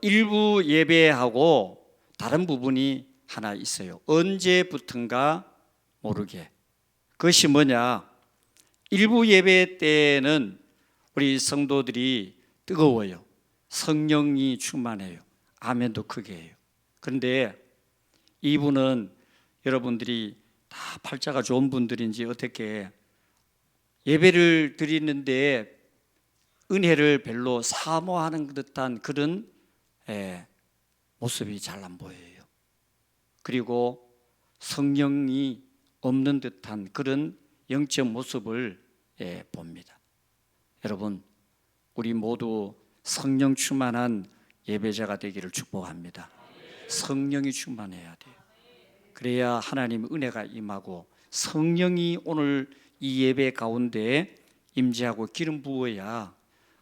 일부 예배하고 다른 부분이 하나 있어요. 언제부턴가 모르게. 그것이 뭐냐? 일부 예배 때는 우리 성도들이 뜨거워요. 성령이 충만해요. 아멘도 크게 해요. 그런데 이분은 여러분들이 다 팔자가 좋은 분들인지 어떻게 예배를 드리는데 은혜를 별로 사모하는 듯한 그런 모습이 잘 안 보여요. 그리고 성령이 없는 듯한 그런 영적 모습을 봅니다. 여러분, 우리 모두 성령 충만한 예배자가 되기를 축복합니다. 성령이 충만해야 돼요. 그래야 하나님 은혜가 임하고 성령이 오늘 이 예배 가운데 임재하고 기름 부어야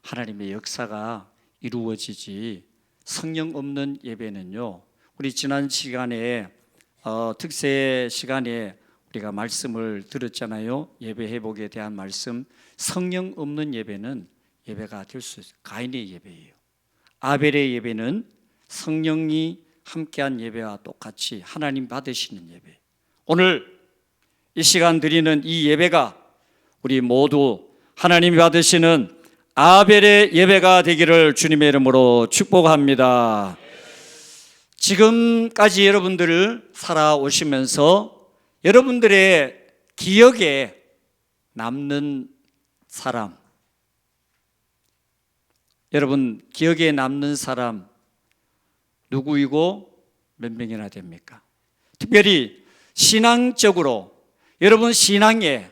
하나님의 역사가 이루어지지. 성령 없는 예배는요, 우리 지난 시간에 특세 시간에 우리가 말씀을 들었잖아요. 예배 회복에 대한 말씀. 성령 없는 예배는 예배가 될 수 있어요. 가인의 예배예요. 아벨의 예배는 성령이 함께한 예배와 똑같이 하나님 받으시는 예배. 오늘 이 시간 드리는 이 예배가 우리 모두 하나님이 받으시는 아벨의 예배가 되기를 주님의 이름으로 축복합니다. 지금까지 여러분들을 살아오시면서 여러분들의 기억에 남는 사람, 여러분 기억에 남는 사람 누구이고 몇 명이나 됩니까? 특별히 신앙적으로 여러분 신앙에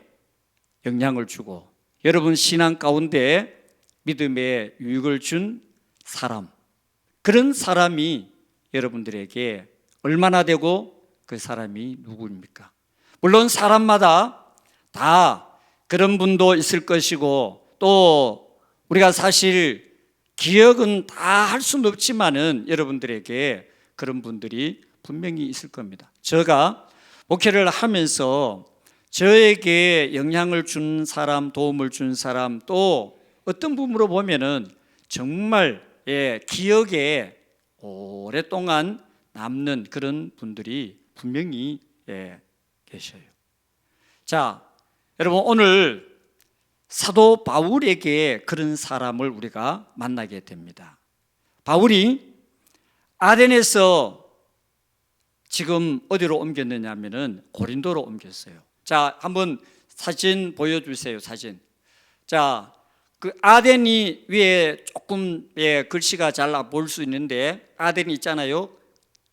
영향을 주고 여러분 신앙 가운데 믿음의 유익을 준 사람, 그런 사람이 여러분들에게 얼마나 되고 그 사람이 누구입니까? 물론 사람마다 다 그런 분도 있을 것이고 또 우리가 사실 기억은 다 할 수는 없지만은 여러분들에게 그런 분들이 분명히 있을 겁니다. 제가 목회를 하면서 저에게 영향을 준 사람, 도움을 준 사람, 또 어떤 부분으로 보면은 정말 기억에 오랫동안 남는 그런 분들이 분명히 계셔요. 자, 여러분 오늘 사도 바울에게 그런 사람을 우리가 만나게 됩니다. 바울이 아덴에서 지금 어디로 옮겼느냐 하면은 고린도로 옮겼어요. 자, 한번 사진 보여주세요. 사진. 자, 그 아덴이 위에 조금 글씨가 잘 볼 수 있는데 아덴이 있잖아요.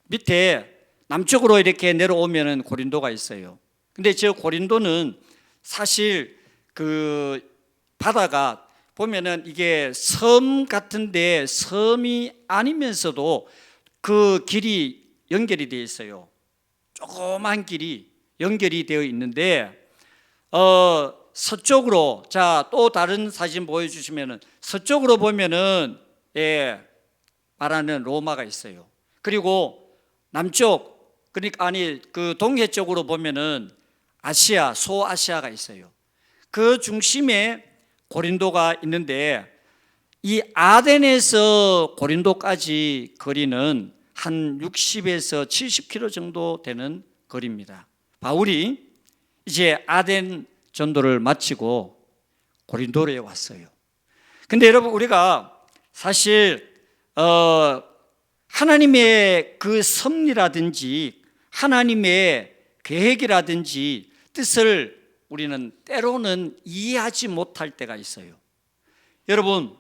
밑에 남쪽으로 이렇게 내려오면은 고린도가 있어요. 근데 저 고린도는 사실 그 바다가 보면은 이게 섬 같은데 섬이 아니면서도 그 길이 연결이 되어 있어요. 조그만 길이 연결이 되어 있는데 서쪽으로, 자, 또 다른 사진 보여주시면은 서쪽으로 보면은 말하는 로마가 있어요. 그리고 남쪽, 그러니까 그 동해 쪽으로 보면은 아시아, 소아시아가 있어요. 그 중심에 고린도가 있는데 이 아덴에서 고린도까지 거리는 한 60에서 70km 정도 되는 거리입니다. 바울이 이제 아덴 전도를 마치고 고린도로에 왔어요. 근데 여러분 우리가 사실 하나님의 그 섭리라든지 하나님의 계획이라든지 뜻을 우리는 때로는 이해하지 못할 때가 있어요. 여러분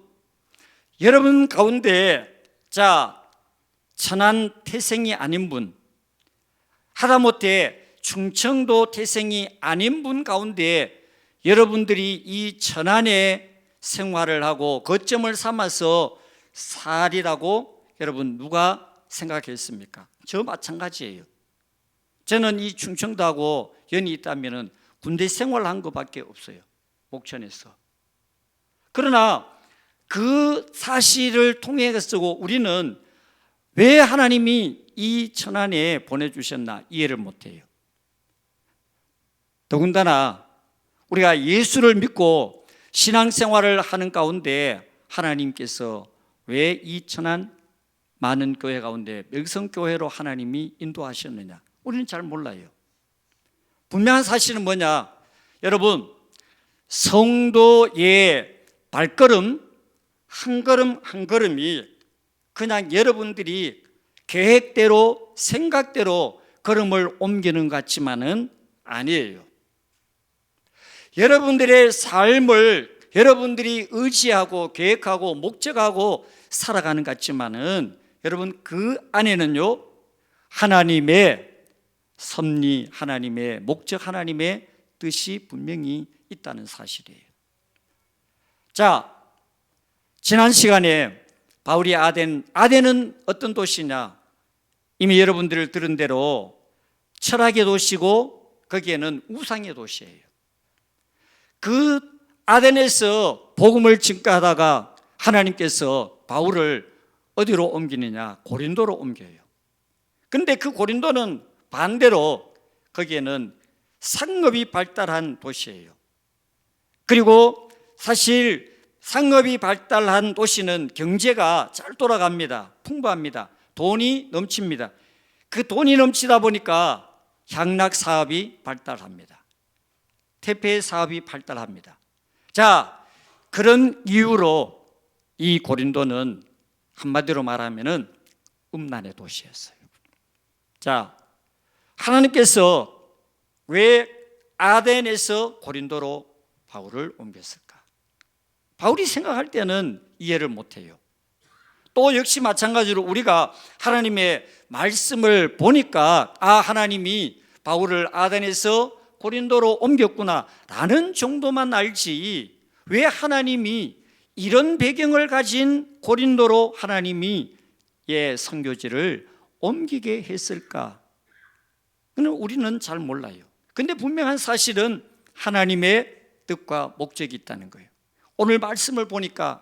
가운데 자, 천안 태생이 아닌 분, 하다못해 충청도 태생이 아닌 분 가운데 여러분들이 이 천안에 생활을 하고 거점을 삼아서 살이라고 여러분 누가 생각했습니까? 저 마찬가지예요. 저는 이 충청도하고 연이 있다면 군대 생활한 것밖에 없어요. 목천에서. 그러나 그 사실을 통해서 우리는 왜 하나님이 이 천안에 보내주셨나 이해를 못해요. 더군다나 우리가 예수를 믿고 신앙생활을 하는 가운데 하나님께서 왜 이 천안 많은 교회 가운데 명성교회로 하나님이 인도하셨느냐? 우리는 잘 몰라요. 분명한 사실은 뭐냐? 여러분, 성도의 발걸음 한 걸음 한 걸음이 그냥 여러분들이 계획대로 생각대로 걸음을 옮기는 것 같지만은 아니에요. 여러분들의 삶을 여러분들이 의지하고 계획하고 목적하고 살아가는 것 같지만은 여러분 그 안에는요 하나님의 섭리, 하나님의 목적, 하나님의 뜻이 분명히 있다는 사실이에요. 자, 지난 시간에 바울이 아덴은 어떤 도시냐? 이미 여러분들 들은 대로 철학의 도시고 거기에는 우상의 도시예요. 그 아덴에서 복음을 증거하다가 하나님께서 바울을 어디로 옮기느냐? 고린도로 옮겨요. 그런데 그 고린도는 반대로 거기에는 상업이 발달한 도시예요. 그리고 사실 상업이 발달한 도시는 경제가 잘 돌아갑니다. 풍부합니다. 돈이 넘칩니다. 그 돈이 넘치다 보니까 향락 사업이 발달합니다. 태폐 사업이 발달합니다. 자, 그런 이유로 이 고린도는 한마디로 말하면은 음란의 도시였어요. 자, 하나님께서 왜 아덴에서 고린도로 바울을 옮겼을까? 바울이 생각할 때는 이해를 못해요. 또 역시 마찬가지로 우리가 하나님의 말씀을 보니까 하나님이 바울을 아덴에서 고린도로 옮겼구나 라는 정도만 알지 왜 하나님이 이런 배경을 가진 고린도로 하나님이 선교지를 옮기게 했을까? 우리는 잘 몰라요. 근데 분명한 사실은 하나님의 뜻과 목적이 있다는 거예요. 오늘 말씀을 보니까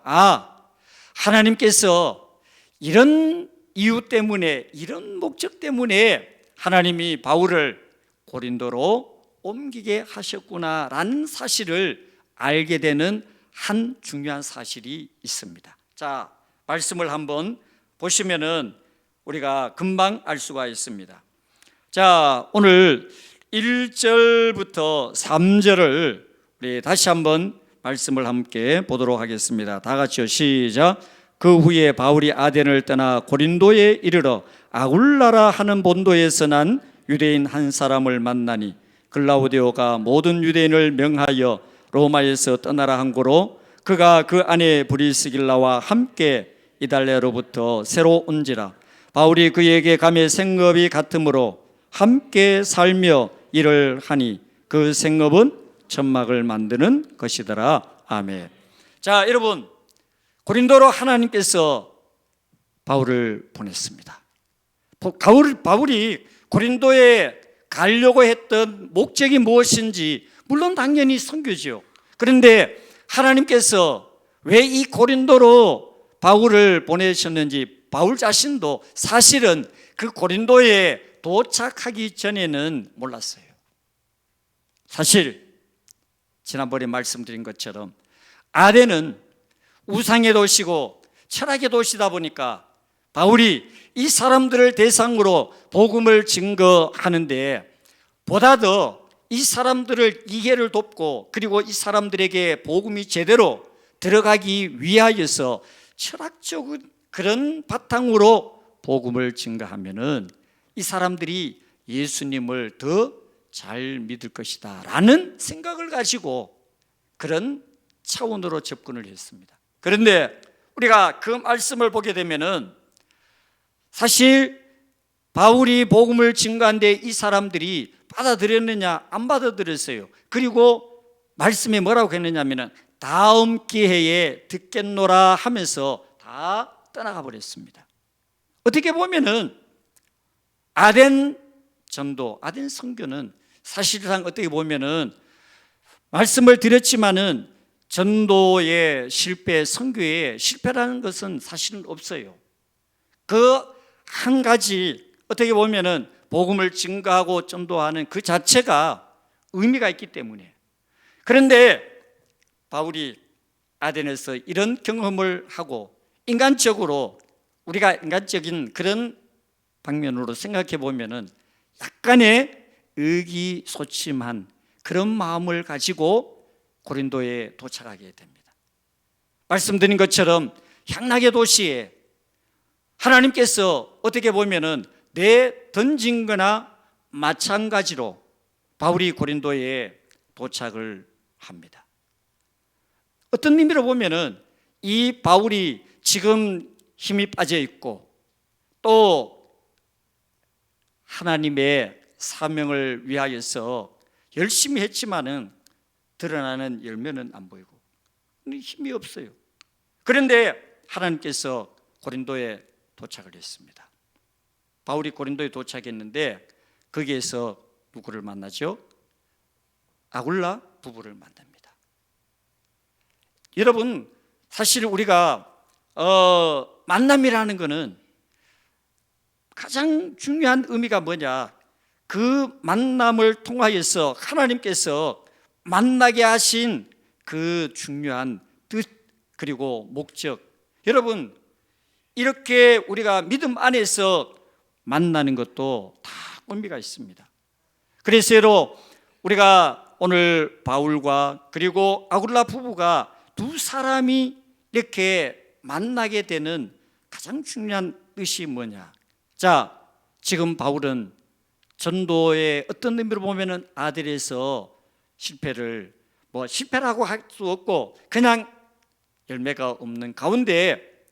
하나님께서 이런 이유 때문에 이런 목적 때문에 하나님이 바울을 고린도로 옮기게 하셨구나라는 사실을 알게 되는 한 중요한 사실이 있습니다. 자, 말씀을 한번 보시면은 우리가 금방 알 수가 있습니다. 자, 오늘 1절부터 3절을 우리 다시 한번 말씀을 함께 보도록 하겠습니다. 다 같이요, 시작. 그 후에 바울이 아덴을 떠나 고린도에 이르러 아굴라라 하는 본도에서 난 유대인 한 사람을 만나니 글라우디오가 모든 유대인을 명하여 로마에서 떠나라 한 고로 그가 그 안에 브리스길라와 함께 이달리아로부터 새로 온지라. 바울이 그에게 감히 생업이 같으므로 함께 살며 일을 하니 그 생업은 천막을 만드는 것이더라. 아멘. 자, 여러분, 고린도로 하나님께서 바울을 보냈습니다. 바울이 고린도에 가려고 했던 목적이 무엇인지 물론 당연히 선교지요. 그런데 하나님께서 왜 이 고린도로 바울을 보내셨는지 바울 자신도 사실은 그 고린도에 도착하기 전에는 몰랐어요. 사실 지난번에 말씀드린 것처럼 아덴은 우상의 도시고 철학의 도시다 보니까 바울이 이 사람들을 대상으로 복음을 증거하는데 보다 더 이 사람들을 이해를 돕고 그리고 이 사람들에게 복음이 제대로 들어가기 위하여서 철학적인 그런 바탕으로 복음을 증거하면은 이 사람들이 예수님을 더 잘 믿을 것이다 라는 생각을 가지고 그런 차원으로 접근을 했습니다. 그런데 우리가 그 말씀을 보게 되면은 사실 바울이 복음을 증거한데 이 사람들이 받아들였느냐 안 받아들였어요. 그리고 말씀에 뭐라고 했느냐면은 다음 기회에 듣겠노라 하면서 다 떠나가 버렸습니다. 어떻게 보면은 아덴 전도, 아덴 선교는 사실상 어떻게 보면은 말씀을 드렸지만은 전도의 실패, 선교의 실패라는 것은 사실은 없어요. 그 한 가지 어떻게 보면은 복음을 증거하고 전도하는 그 자체가 의미가 있기 때문에. 그런데 바울이 아덴에서 이런 경험을 하고 인간적으로 우리가 인간적인 그런 방면으로 생각해 보면은 약간의 의기소침한 그런 마음을 가지고 고린도에 도착하게 됩니다. 말씀드린 것처럼 향락의 도시에 하나님께서 어떻게 보면은 내던진 거나 마찬가지로 바울이 고린도에 도착을 합니다. 어떤 의미로 보면은 이 바울이 지금 힘이 빠져 있고 또 하나님의 사명을 위하여서 열심히 했지만은 드러나는 열매는 안 보이고 힘이 없어요. 그런데 하나님께서 고린도에 도착을 했습니다. 바울이 고린도에 도착했는데 거기에서 누구를 만나죠? 아굴라 부부를 만납니다. 여러분, 사실 우리가 만남이라는 것은 가장 중요한 의미가 뭐냐? 그 만남을 통하여서 하나님께서 만나게 하신 그 중요한 뜻 그리고 목적. 여러분, 이렇게 우리가 믿음 안에서 만나는 것도 다 의미가 있습니다. 그래서 우리가 오늘 바울과 그리고 아굴라 부부가 두 사람이 이렇게 만나게 되는 가장 중요한 뜻이 뭐냐? 자, 지금 바울은 전도의 어떤 의미로 보면은 아들에서 실패라고 할 수 없고 그냥 열매가 없는 가운데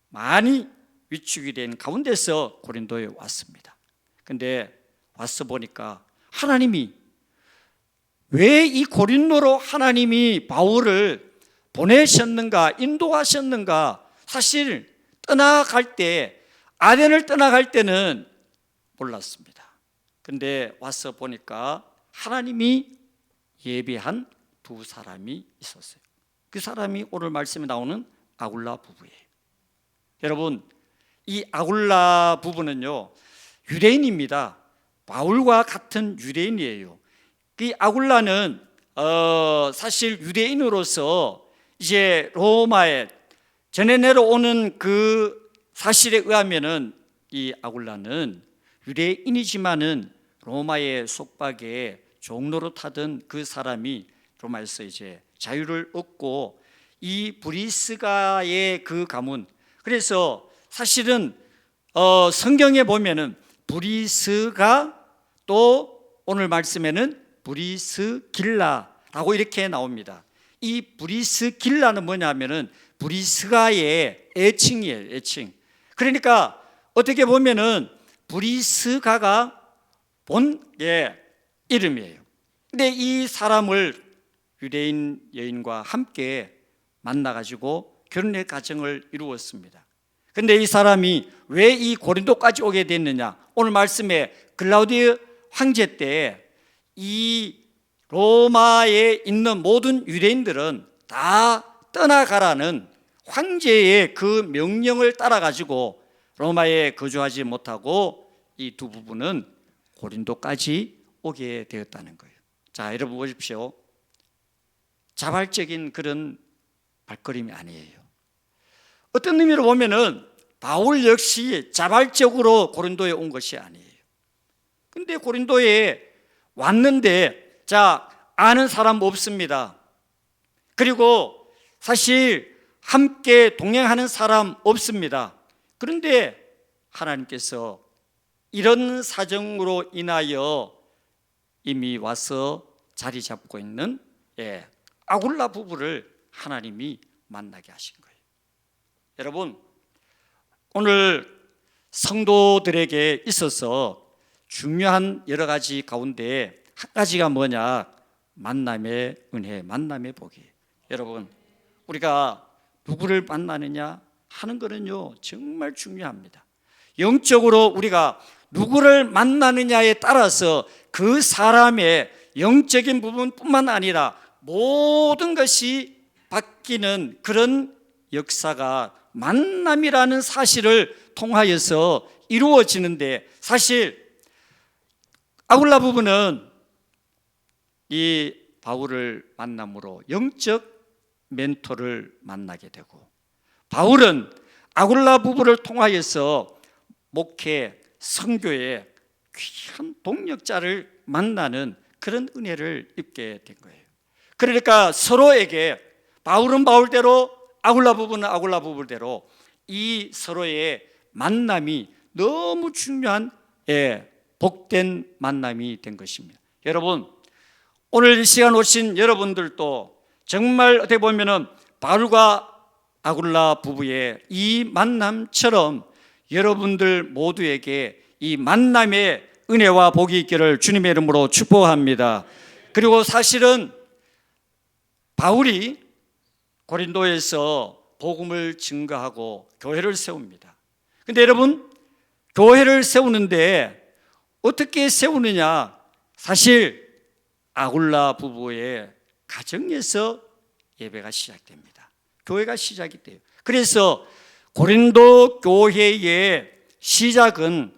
많이 위축이 된 가운데서 고린도에 왔습니다. 근데 와서 보니까 하나님이 왜 이 고린도로 하나님이 바울을 보내셨는가, 인도하셨는가, 사실 떠나갈 때, 아덴을 떠나갈 때는 몰랐습니다. 근데 와서 보니까 하나님이 예비한 두 사람이 있었어요. 그 사람이 오늘 말씀에 나오는 아굴라 부부예요. 여러분, 이 아굴라 부부는요, 유대인입니다. 바울과 같은 유대인이에요. 이 아굴라는 사실 유대인으로서 이제 로마에 전해 내려오는 그 사실에 의하면은 이 아굴라는 유대인이지만은 로마의 속박에 종노릇하던 그 사람이 로마에서 이제 자유를 얻고 이 브리스가의 그 가문, 그래서 사실은 성경에 보면은 브리스가 또 오늘 말씀에는 브리스길라라고 이렇게 나옵니다. 이 브리스길라는 뭐냐면은 브리스가의 애칭이에요, 애칭. 그러니까 어떻게 보면은 브리스가가 본 이름이에요. 근데 이 사람을 유대인 여인과 함께 만나가지고 결혼의 가정을 이루었습니다. 근데 이 사람이 왜 이 고린도까지 오게 됐느냐? 오늘 말씀에 글라우디오 황제 때 이 로마에 있는 모든 유대인들은 다 떠나가라는 황제의 그 명령을 따라가지고 로마에 거주하지 못하고 이 두 부부는 고린도까지 오게 되었다는 거예요. 자, 여러분 보십시오. 자발적인 그런 발걸음이 아니에요. 어떤 의미로 보면은 바울 역시 자발적으로 고린도에 온 것이 아니에요. 근데 고린도에 왔는데 자, 아는 사람 없습니다. 그리고 사실 함께 동행하는 사람 없습니다. 그런데 하나님께서 이런 사정으로 인하여 이미 와서 자리 잡고 있는 아굴라 부부를 하나님이 만나게 하신 거예요. 여러분, 오늘 성도들에게 있어서 중요한 여러 가지 가운데 한 가지가 뭐냐? 만남의 은혜, 만남의 복이. 여러분, 우리가 누구를 만나느냐 하는 거는요 정말 중요합니다. 영적으로 우리가 누구를 만나느냐에 따라서 그 사람의 영적인 부분뿐만 아니라 모든 것이 바뀌는 그런 역사가 만남이라는 사실을 통하여서 이루어지는데, 사실 아굴라 부부는 이 바울을 만남으로 영적 멘토를 만나게 되고, 바울은 아굴라 부부를 통하여서 목회, 선교에 귀한 동력자를 만나는 그런 은혜를 입게 된 거예요. 그러니까 서로에게 바울은 바울대로 아굴라 부부는 아굴라 부부대로 이 서로의 만남이 너무 중요한 복된 만남이 된 것입니다. 여러분, 오늘 이 시간 오신 여러분들도 정말 어떻게 보면은 바울과 아굴라 부부의 이 만남처럼 여러분들 모두에게 이 만남의 은혜와 복이 있기를 주님의 이름으로 축복합니다. 그리고 사실은 바울이 고린도에서 복음을 증거하고 교회를 세웁니다. 근데 여러분, 교회를 세우는데 어떻게 세우느냐? 사실 아굴라 부부의 가정에서 예배가 시작됩니다. 교회가 시작이 돼요. 그래서 고린도 교회의 시작은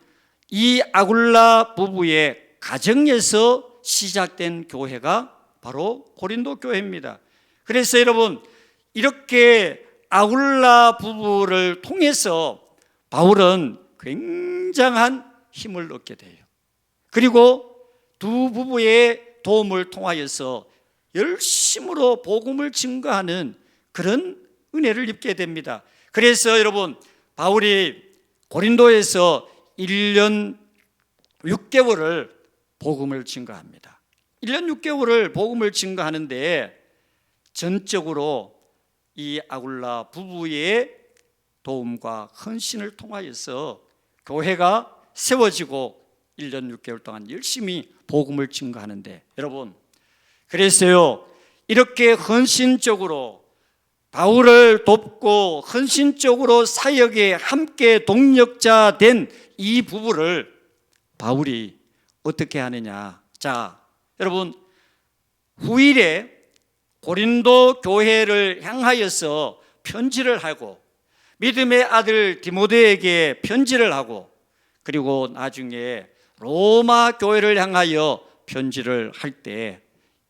이 아굴라 부부의 가정에서 시작된 교회가 바로 고린도 교회입니다. 그래서 여러분, 이렇게 아굴라 부부를 통해서 바울은 굉장한 힘을 얻게 돼요. 그리고 두 부부의 도움을 통하여서 열심으로 복음을 증거하는 그런 은혜를 입게 됩니다. 그래서 여러분, 바울이 고린도에서 1년 6개월을 복음을 증거합니다. 1년 6개월을 복음을 증거하는데 전적으로 이 아굴라 부부의 도움과 헌신을 통하여서 교회가 세워지고 1년 6개월 동안 열심히 복음을 증거하는데, 여러분, 그래서요, 이렇게 헌신적으로 바울을 돕고 헌신적으로 사역에 함께 동력자 된 이 부부를 바울이 어떻게 하느냐? 자, 여러분, 후일에 고린도 교회를 향하여서 편지를 하고 믿음의 아들 디모데에게 편지를 하고 그리고 나중에 로마 교회를 향하여 편지를 할 때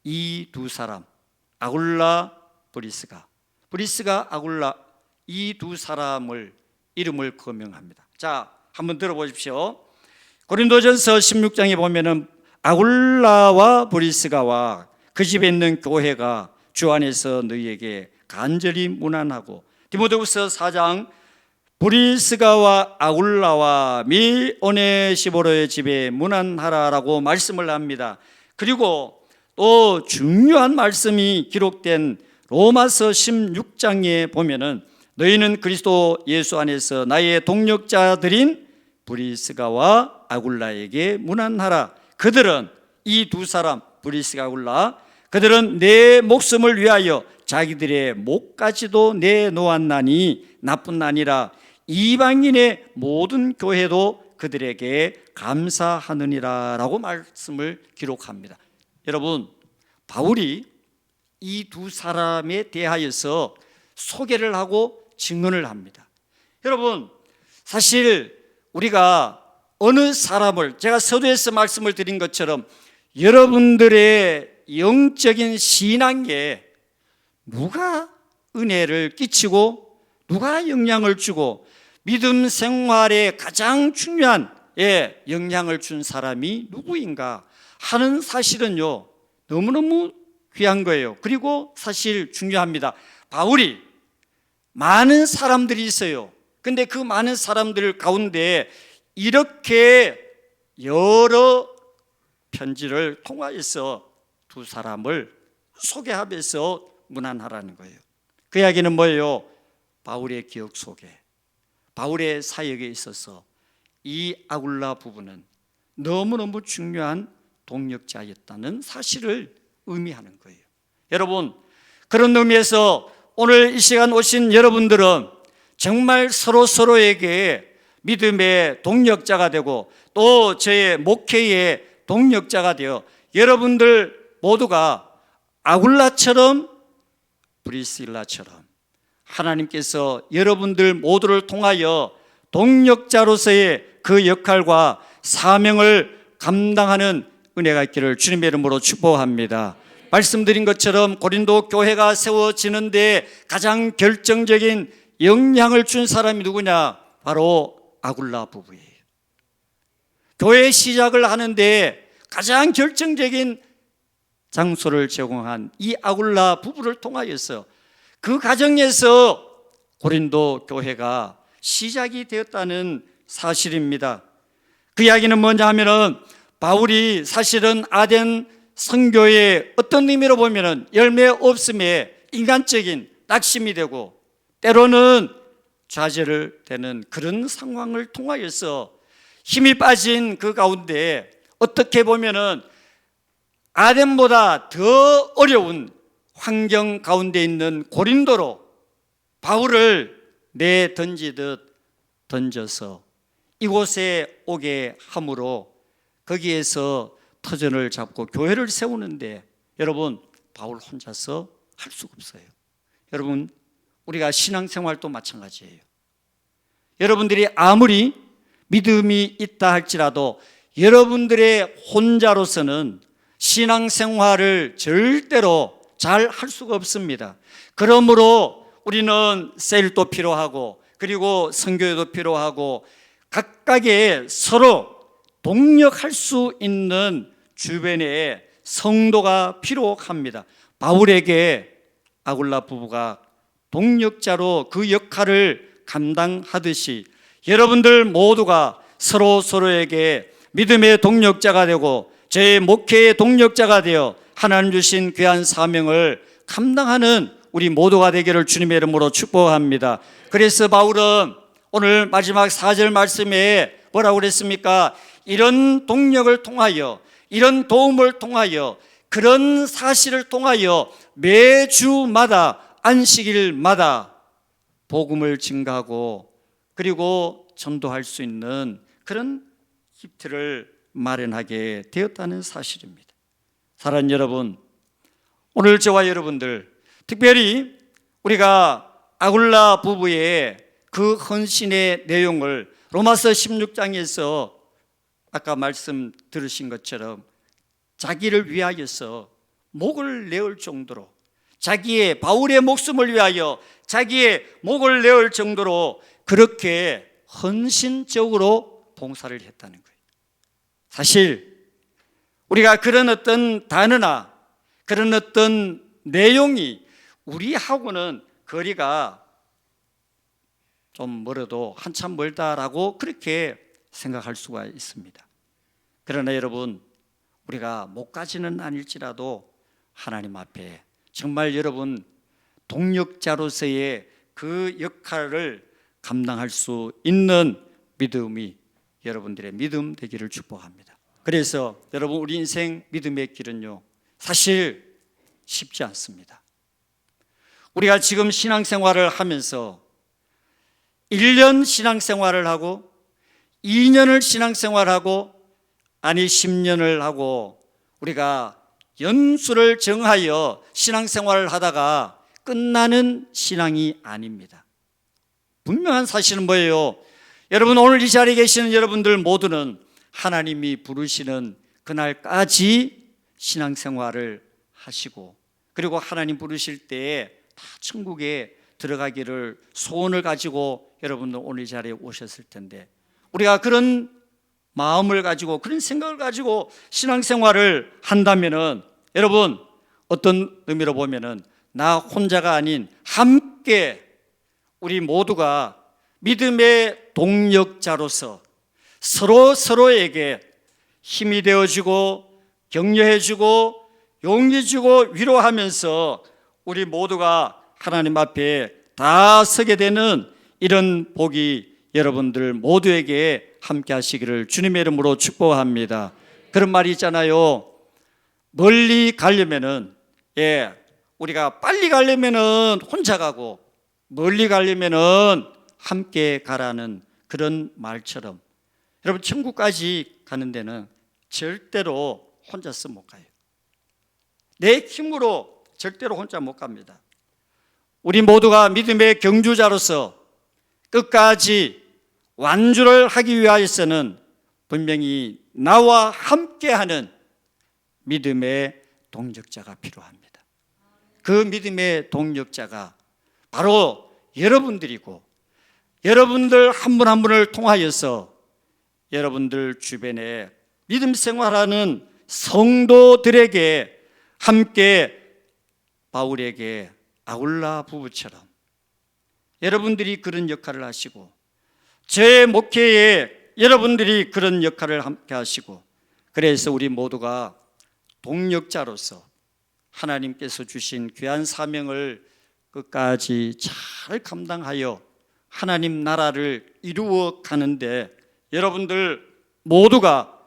이 두 사람, 아굴라 브리스가 아굴라, 이 두 사람을 이름을 거명합니다. 자, 한번 들어보십시오. 고린도전서 16장에 보면은 아굴라와 브리스가와 그 집에 있는 교회가 주 안에서 너희에게 간절히 문안하고, 디모데후서 4장 브리스가와 아굴라와 미 오네시보로의 집에 문안하라라고 말씀을 합니다. 그리고 또 중요한 말씀이 기록된 로마서 16장에 보면은 너희는 그리스도 예수 안에서 나의 동력자들인 브리스가와 아굴라에게 문안하라. 그들은, 이 두 사람 브리스가 아굴라, 그들은 내 목숨을 위하여 자기들의 목까지도 내놓았나니 나뿐 아니라 이방인의 모든 교회도 그들에게 감사하느니라 라고 말씀을 기록합니다. 여러분, 바울이 이 두 사람에 대하여서 소개를 하고 증언을 합니다. 여러분, 사실 우리가 어느 사람을, 제가 서두에서 말씀을 드린 것처럼 여러분들의 영적인 신앙에 누가 은혜를 끼치고 누가 영향을 주고 믿음 생활에 가장 중요한 영향을 준 사람이 누구인가 하는 사실은요, 너무너무 귀한 거예요. 그리고 사실 중요합니다. 바울이 많은 사람들이 있어요. 근데 그 많은 사람들 가운데 이렇게 여러 편지를 통하여서 두 사람을 소개하면서 문안하라는 거예요. 그 이야기는 뭐예요? 바울의 기억 속에, 바울의 사역에 있어서 이 아굴라 부부는 너무너무 중요한 동력자였다는 사실을 의미하는 거예요. 여러분, 그런 의미에서 오늘 이 시간 오신 여러분들은 정말 서로에게 믿음의 동력자가 되고 또 저의 목회의 동력자가 되어 여러분들 모두가 아굴라처럼 브리스길라처럼 하나님께서 여러분들 모두를 통하여 동력자로서의 그 역할과 사명을 감당하는 은혜가 있기를 주님의 이름으로 축복합니다. 말씀드린 것처럼 고린도 교회가 세워지는데 가장 결정적인 영향을 준 사람이 누구냐? 바로 아굴라 부부예요. 교회 시작을 하는데 가장 결정적인 장소를 제공한 이 아굴라 부부를 통하여서 그 과정에서 고린도 교회가 시작이 되었다는 사실입니다. 그 이야기는 뭐냐 하면은 바울이 사실은 아덴 선교의 어떤 의미로 보면은 열매 없음에 인간적인 낙심이 되고 때로는 좌절을 되는 그런 상황을 통하여서 힘이 빠진 그 가운데 어떻게 보면은 아덴보다 더 어려운 환경 가운데 있는 고린도로 바울을 내던지듯 던져서 이곳에 오게 함으로 거기에서 터전을 잡고 교회를 세우는데 여러분 바울 혼자서 할 수가 없어요. 여러분 우리가 신앙생활도 마찬가지예요. 여러분들이 아무리 믿음이 있다 할지라도 여러분들의 혼자로서는 신앙생활을 절대로 잘 할 수가 없습니다. 그러므로 우리는 셀도 필요하고 그리고 선교회도 필요하고 각각의 서로 동력할 수 있는 주변에 성도가 필요합니다. 바울에게 아굴라 부부가 동력자로 그 역할을 감당하듯이 여러분들 모두가 서로에게 믿음의 동력자가 되고 제 목회의 동력자가 되어 하나님 주신 귀한 사명을 감당하는 우리 모두가 되기를 주님의 이름으로 축복합니다. 그래서 바울은 오늘 마지막 4절 말씀에 뭐라고 그랬습니까? 이런 동력을 통하여 이런 도움을 통하여 그런 사실을 통하여 매주마다 안식일마다 복음을 증가하고 그리고 전도할 수 있는 그런 기틀을 마련하게 되었다는 사실입니다. 사랑하는 여러분, 오늘 저와 여러분들 특별히 우리가 아굴라 부부의 그 헌신의 내용을 로마서 16장에서 아까 말씀 들으신 것처럼 자기를 위하여서 목을 내을 정도로 자기의 바울의 목숨을 위하여 자기의 목을 내을 정도로 그렇게 헌신적으로 봉사를 했다는 거예요. 사실 우리가 그런 어떤 단어나 그런 어떤 내용이 우리하고는 거리가 좀 멀어도 한참 멀다라고 그렇게 생각할 수가 있습니다. 그러나 여러분 우리가 못까지는 아닐지라도 하나님 앞에 정말 여러분 동력자로서의 그 역할을 감당할 수 있는 믿음이 여러분들의 믿음 되기를 축복합니다. 그래서 여러분 우리 인생 믿음의 길은요 사실 쉽지 않습니다. 우리가 지금 신앙생활을 하면서 1년 신앙생활을 하고 2년을 신앙생활하고 아니 10년을 하고 우리가 연수를 정하여 신앙생활을 하다가 끝나는 신앙이 아닙니다. 분명한 사실은 뭐예요? 여러분 오늘 이 자리에 계시는 여러분들 모두는 하나님이 부르시는 그날까지 신앙생활을 하시고 그리고 하나님 부르실 때에 다 천국에 들어가기를 소원을 가지고 여러분들 오늘 이 자리에 오셨을 텐데 우리가 그런 마음을 가지고 그런 생각을 가지고 신앙생활을 한다면은 여러분 어떤 의미로 보면은 나 혼자가 아닌 함께 우리 모두가 믿음의 동력자로서 서로에게 힘이 되어주고 격려해주고 용기주고 위로하면서 우리 모두가 하나님 앞에 다 서게 되는 이런 복이 여러분들 모두에게 함께 하시기를 주님의 이름으로 축복합니다. 그런 말이 있잖아요. 멀리 가려면은 우리가 빨리 가려면은 혼자 가고 멀리 가려면은 함께 가라는 그런 말처럼 여러분 천국까지 가는 데는 절대로 혼자서 못 가요. 내 힘으로 절대로 혼자 못 갑니다. 우리 모두가 믿음의 경주자로서 끝까지 완주를 하기 위하여서는 분명히 나와 함께하는 믿음의 동력자가 필요합니다. 그 믿음의 동력자가 바로 여러분들이고, 여러분들 한 분 한 분을 통하여서 여러분들 주변에 믿음 생활하는 성도들에게 함께 바울에게 아굴라 부부처럼 여러분들이 그런 역할을 하시고, 제 목회에 여러분들이 그런 역할을 함께 하시고, 그래서 우리 모두가 동력자로서 하나님께서 주신 귀한 사명을 끝까지 잘 감당하여 하나님 나라를 이루어 가는데 여러분들 모두가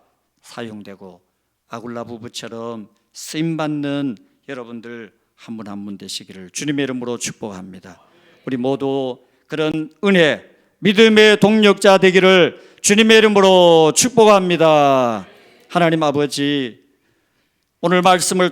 사용되고 아굴라 부부처럼 쓰임받는 여러분들 한 분 한 분 되시기를 주님의 이름으로 축복합니다. 우리 모두 그런 은혜, 믿음의 동력자 되기를 주님의 이름으로 축복합니다. 하나님 아버지, 오늘 말씀을